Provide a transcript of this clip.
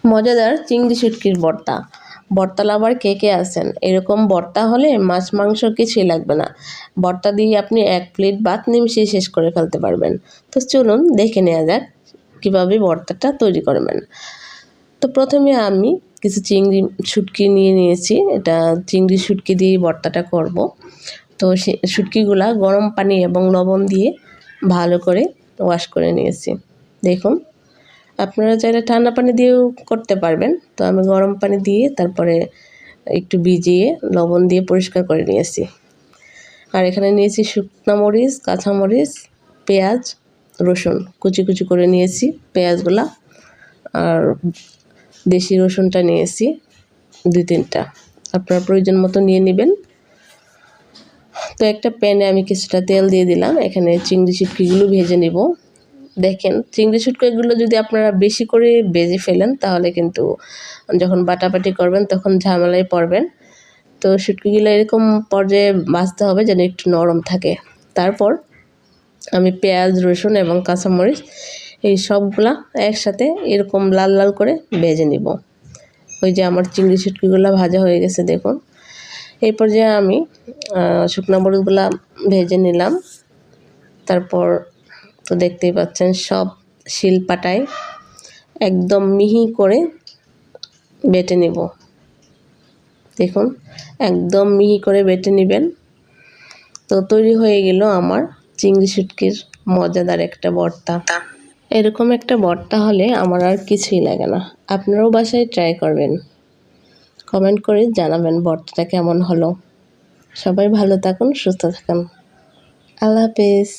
মজাদার চিংড়ি শুটকির ভর্তা। ভর্তা লাভার কে কে আছেন? এরকম ভর্তা হলে মাছ মাংস কিছুই লাগবে না। ভর্তা দিয়ে আপনি 1 প্লেট ভাত নিমিষেই শেষ করে ফেলতে পারবেন। তো চলুন দেখে নেওয়া যাক কীভাবে ভর্তাটা তৈরি করবেন। তো প্রথমে আমি কিছু চিংড়ি শুটকি নিয়ে নিয়েছি। এটা চিংড়ি শুটকি দিয়ে ভর্তাটা করব। তো সে শুটকিগুলা গরম পানি এবং লবণ দিয়ে ভালো করে ওয়াশ করে নিয়েছি। দেখুন, আপনারা চাইলে ঠান্ডা পানি দিয়েও করতে পারবেন। তো আমি গরম পানি দিয়ে তারপরে একটু ভিজিয়ে লবণ দিয়ে পরিষ্কার করে নিয়েছি। আর এখানে নিয়েছি শুকনো মরিচ, কাঁচামরিচ, পেঁয়াজ, রসুন কুচি কুচি করে নিয়েছি পেঁয়াজগুলা। আর দেশি রসুনটা নিয়েছি 2-3টা। আপনার প্রয়োজন মতো নিয়ে নেবেন। তো একটা প্যানে আমি কিছুটা তেল দিয়ে দিলাম। এখানে চিংড়ি শুটকিগুলো ভেজে নেব। দেখেন, চিংড়ি শুটকিগুলো যদি আপনারা বেশি করে ভেজে ফেলেন তাহলে কিন্তু যখন বাটাবাটি করবেন তখন ঝামেলায় পড়বেন। তো শুটকিগুলো এরকম পর্যায়ে ভাজতে হবে যেন একটু নরম থাকে। তারপর আমি পেঁয়াজ, রসুন এবং কাঁচামরিচ এই সবগুলা একসাথে এরকম লাল লাল করে ভেজে নিব। ওই যে আমার চিংড়ি শুটকিগুলো ভাজা হয়ে গেছে দেখুন। এই পর্যায়ে আমি শুকনো মরিচগুলা ভেজে নিলাম। তারপর তো দেখতেই পাচ্ছেন সব শিলপাটায় একদম মিহি করে বেটে নেব। দেখুন, একদম মিহি করে বেটে নেবেন। তো তৈরি হয়ে গেল আমার চিংড়ি শুটকির মজাদার একটা ভর্তা। এরকম একটা ভর্তা হলে আমার আর কিছুই লাগে না। আপনারাও বাসায় ট্রাই করবেন। কমেন্ট করে জানাবেন ভর্তাটা কেমন হলো। সবাই ভালো থাকুন, সুস্থ থাকুন। আল্লাহ হাফেজ।